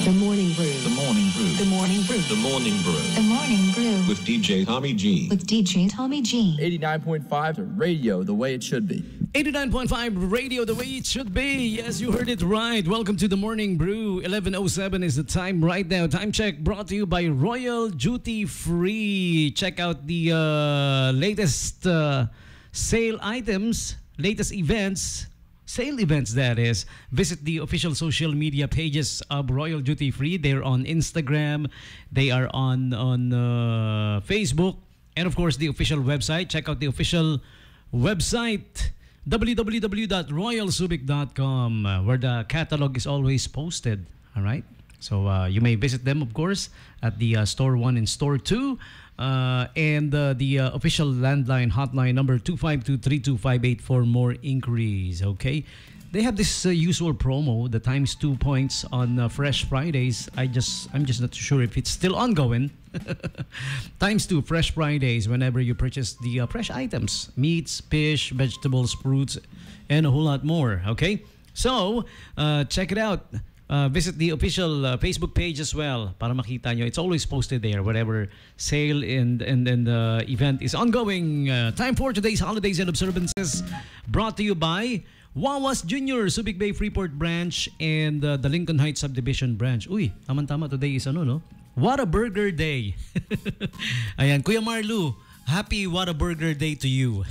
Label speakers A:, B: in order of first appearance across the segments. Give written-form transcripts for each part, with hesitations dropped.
A: The Morning Brew.
B: The Morning Brew.
A: The Morning Brew.
B: The Morning Brew.
A: The Morning Brew.
B: With DJ Tommy G.
A: With DJ Tommy G.
C: 89.5 radio, the way it should be.
D: 89.5 radio, the way it should be. Yes, you heard it right. Welcome to the Morning Brew. 11:07 is the time right now. Time check brought to you by Royal Duty Free. Check out the latest sale items, latest events. Sale events, that is. Visit the official social media pages of Royal Duty Free. They're on Instagram. They are on Facebook. And of course, the official website. Check out the official website, www.royalsubic.com, where the catalog is always posted. All right? So you may visit them, of course, at the Store 1 and Store 2. And the official landline hotline number 252-3258 for more inquiries. Okay, they have this usual promo, the ×2 points on Fresh Fridays. I'm just not sure if it's still ongoing. ×2 Fresh Fridays whenever you purchase the fresh items, meats, fish, vegetables, fruits, and a whole lot more. Okay, so check it out. Visit the official Facebook page as well para makita nyo. It's always posted there whatever sale and event is ongoing. Time for today's holidays and observances, brought to you by Wawas Junior, Subic Bay Freeport Branch, and the Lincoln Heights Subdivision Branch. Uy, tama-tama, today is no? Whataburger Day. Ayan, Kuya Marlu, happy Whataburger Day to you.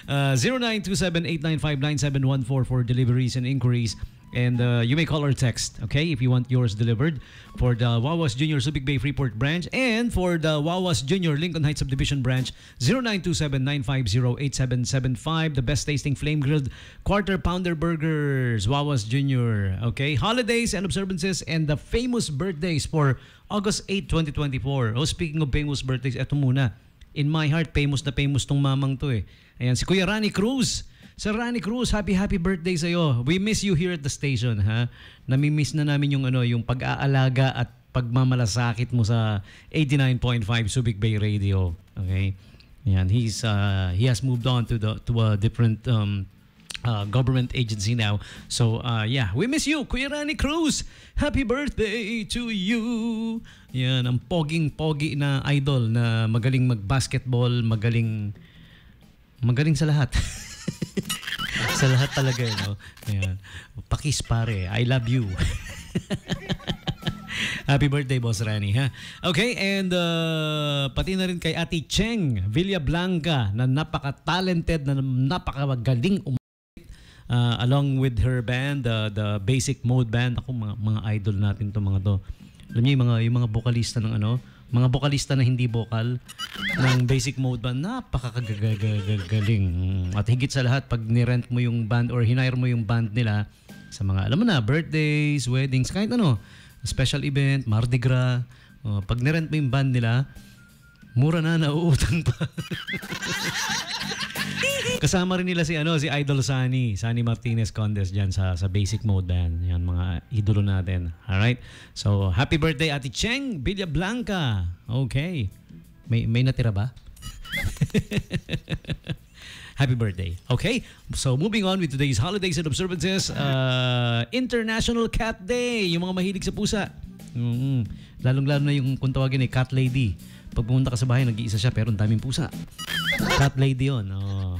D: 0927-895-9714 for deliveries and inquiries. And you may call or text, okay, if you want yours delivered for the Wawas Junior Subic Bay Freeport Branch, and for the Wawas Junior Lincoln Heights Subdivision Branch, 0927-950-8775. The best tasting flame-grilled quarter-pounder burgers, Wawas Junior. Okay, holidays and observances and the famous birthdays for August 8, 2024. Oh, speaking of famous birthdays, eto muna. In my heart, famous na famous tong mamang to eh. Ayan, si Kuya Rani Cruz. Sir Rani Cruz, happy birthday sa'yo. We miss you here at the station, ha? Nami-miss na namin yung pag-aalaga at pagmamalasakit mo sa 89.5 Subic Bay Radio. Okay? Yan, he has moved on to a different government agency now. So, yeah, we miss you, Kuya Rani Cruz. Happy birthday to you. Yan, ang poging-pogi na idol na magaling mag-basketball, magaling sa lahat. Sa lahat talaga, no? Ayan. Pakis pare, I love you. Happy birthday, Boss Rani, ha? Okay, and pati na rin kay Ate Cheng Villablanca na napaka-talented, na napakagaling along with her band, the Basic Mode Band. Ako, mga idol natin to, mga to. Alam niyo, yung mga vokalista ng mga vokalista na hindi vocal ng Basic Mode Band, napakagaling. At higit sa lahat, pag nirent mo yung band or hinire mo yung band nila sa mga, alam mo na, birthdays, weddings, kahit special event, Mardi Gras, pag nirent mo yung band nila, mura na, nauutang pa. Kasama rin nila si Idol Sunny Martinez Condes diyan sa Basic Mode Band. Yan, mga idolo natin. All right? So, happy birthday Ate Cheng Villablanca. Okay. May natira ba? Happy birthday. Okay? So, moving on with today's holidays and observances. International Cat Day. Yung mga mahilig sa pusa. Lalong-lalo na yung kung tawagin Cat Lady. Pag pumunta ka sa bahay, nag-iisa siya pero ang daming pusa. Cat Lady yun. Oh.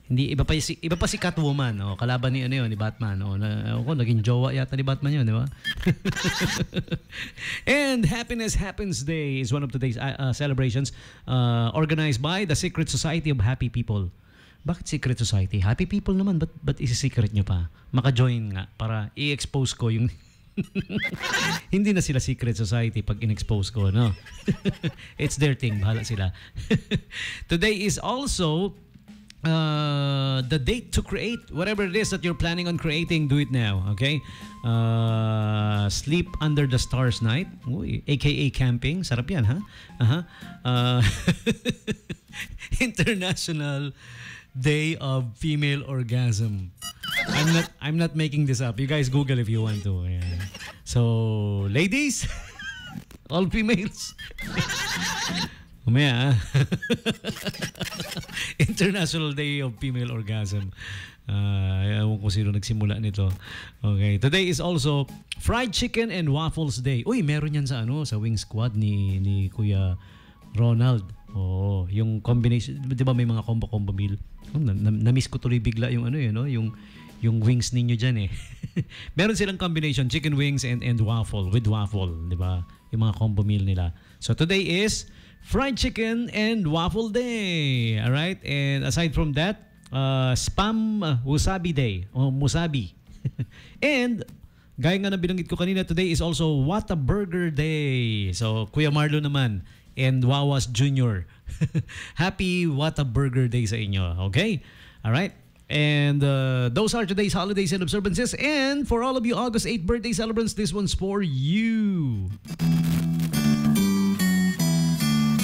D: Hindi, iba pa si Catwoman. Oh, kalaban ni Batman. Oh, naging jowa yata ni Batman yun, di ba? And Happiness Happens Day is one of today's celebrations organized by the Secret Society of Happy People. Bakit Secret Society? Happy people naman, ba't isi-secret nyo pa? Maka-join nga para i-expose ko yung... Hindi na sila Secret Society pag in-expose ko, no? It's their thing, bahala sila. Today is also the date to create whatever it is that you're planning on creating. Do it now, okay? Sleep Under the Stars Night, aka camping. Sarap yan, ha? International Day of Female Orgasm. I'm not making this up. You guys Google if you want to. Yeah. So, ladies, all females. Umaya, International Day of Female Orgasm. Ewan ko sino nagsimula nito. Okay. Today is also Fried Chicken and Waffles Day. Uy, meron yan sa sa Wing Squad ni Kuya Ronald. Oh, yung combination, 'di ba may mga combo meal? Na-miss ko tuloy bigla yung yung wings ninyo diyan eh. Meron silang combination chicken wings and waffle with waffle, 'di ba? Yung mga combo meal nila. So today is Fried Chicken and Waffle Day. All right? And aside from that, Spam Wasabi Day o Musabi. And gaya nga na binanggit ko kanina, today is also Whata Burger Day. So Kuya Marlo naman and Wawas Jr. Happy Whata Burger Day sa inyo. Okay? All right? And those are today's holidays and observances. And for all of you August 8 birthday celebrants, this one's for you.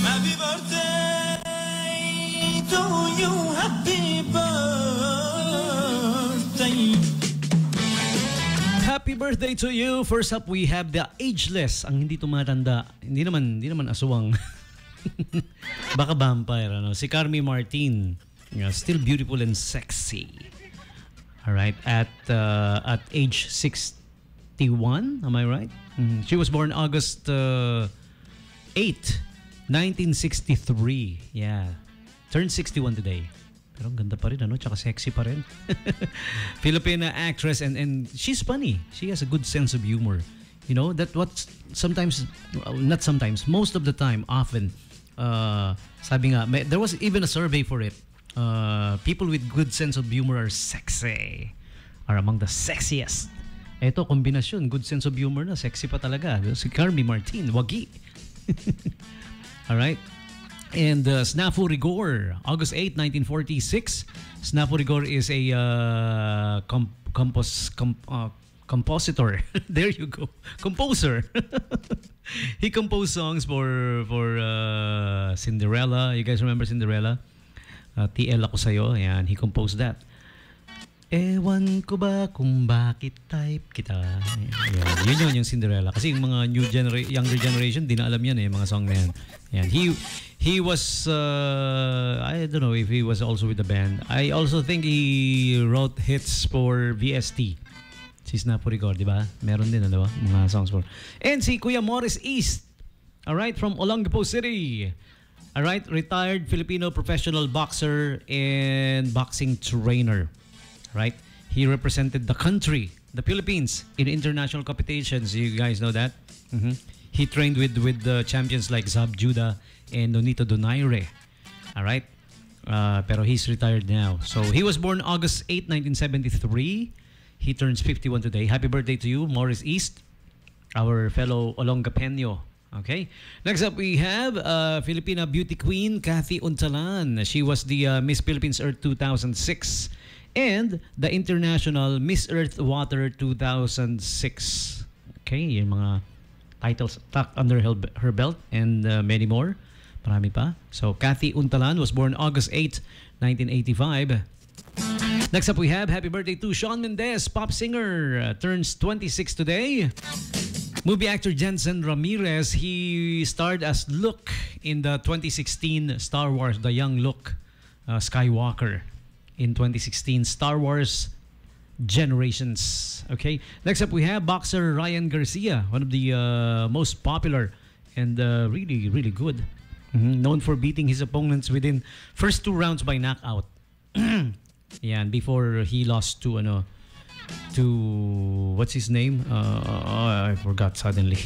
E: Happy birthday to you, happy birthday.
D: Happy birthday to you. First up, we have the ageless, ang hindi tumatanda. Hindi naman aswang. Baka vampire, Si Carmi Martin. Still beautiful and sexy. All right, at age 61, am I right? She was born August 8, 1963. Yeah. Turned 61 today. Pero ang ganda pa rin, Tsaka sexy pa rin. Filipina actress and she's funny. She has a good sense of humor. You know, that what sometimes, not sometimes, most of the time, often, sabi nga, there was even a survey for it. People with good sense of humor are sexy. Are among the sexiest. Ito, kombinasyon. Good sense of humor na. Sexy pa talaga. Si Carmi Martin. Wagi. Alright. And Snafu Rigor, August 8, 1946. Snafu Rigor is a compositor. There you go. Composer. He composed songs for Cinderella. You guys remember Cinderella? TL Ako Sa'yo. Ayan, he composed that. Ewan ko ba kung bakit type kita. Ayan, yun yung Cinderella. Kasi yung mga younger generation, di na alam yan mga song na yan. Ayan, he was, I don't know if he was also with the band. I also think he wrote hits for VST. Si Snapu Rigor, di ba? Meron din, mga songs for. And si Kuya Morris East. Alright, from Olongapo City. Alright, retired Filipino professional boxer and boxing trainer. Right? He represented the country, the Philippines, in international competitions. You guys know that? He trained with champions like Zab Judah and Nonito Donaire. All right? Pero he's retired now. So he was born August 8, 1973. He turns 51 today. Happy birthday to you, Morris East, our fellow Olongapeño. Okay. Next up, we have Filipina beauty queen, Kathy Untalan. She was the Miss Philippines Earth 2006. And the International Miss Earth Water 2006. Okay, yung mga titles tucked under her belt and many more. Marami pa. So, Kathy Untalan was born August 8, 1985. Next up, we have happy birthday to Shawn Mendes, pop singer. Turns 26 today. Movie actor Jensen Ramirez, he starred as Luke in the 2016 Star Wars, The Young Luke Skywalker. In 2016, Star Wars Generations. Okay. Next up, we have boxer Ryan Garcia, one of the most popular and really, really good. Known for beating his opponents within first 2 rounds by knockout. Yeah, and before he lost to what's his name? I forgot suddenly.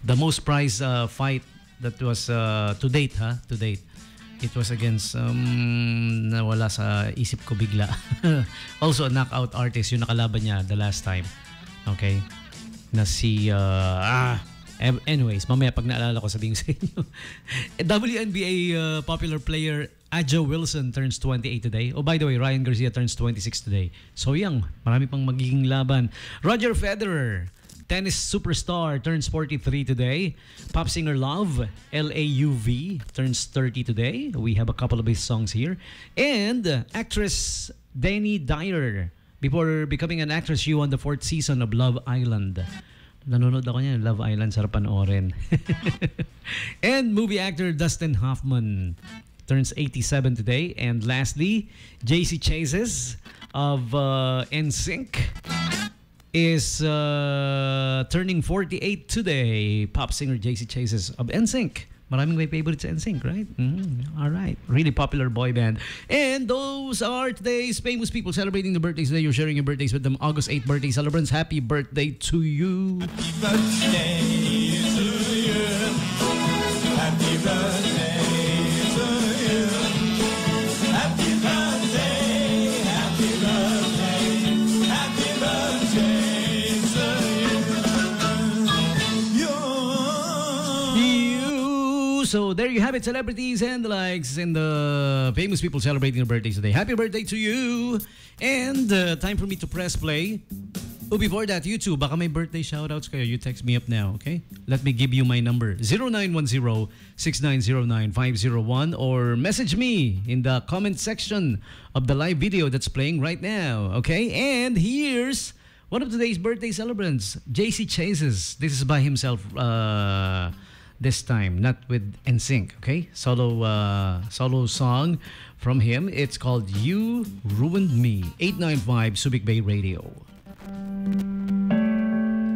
D: The most prized fight that was to date. To date. It was against nawala sa isip ko bigla. Also a knockout artist yung nakalaban niya the last time. Okay? Na si anyways, mamaya pag naalala ko sabihin sa inyo. WNBA popular player Aja Wilson turns 28 today. Oh, by the way, Ryan Garcia turns 26 today. So young, marami pang magiging laban. Roger Federer, tennis superstar, turns 43 today. Pop singer Love, LAUV, turns 30 today. We have a couple of his songs here. And actress Danny Dyer. Before becoming an actress, she won the 4th season of Love Island. Nanonood ako niyan. Love Island, sarap panoorin. And movie actor Dustin Hoffman turns 87 today. And lastly, JC Chases of NSYNC is turning 48 today. Pop singer JC Chases of NSYNC. Maraming may favorite sa NSYNC, right? All right. Really popular boy band. And those are today's famous people celebrating the birthdays today. You're sharing your birthdays with them. August 8 birthday celebrants. Happy birthday to you.
E: Happy birthday to you. Happy birthday to you. Happy birthday, happy birthday, happy birthday to you.
D: So there you have it, celebrities and the likes and the famous people celebrating their birthdays today. Happy birthday to you! And time for me to press play. Oh, before that, you too, baka may birthday shoutouts kayo. You text me up now, okay? Let me give you my number, 0910-6909-501, or message me in the comment section of the live video that's playing right now, okay? And here's one of today's birthday celebrants, JC Chases. This is by himself this time, not with NSYNC, okay? Solo song from him. It's called You Ruined Me. 895 Subic Bay Radio.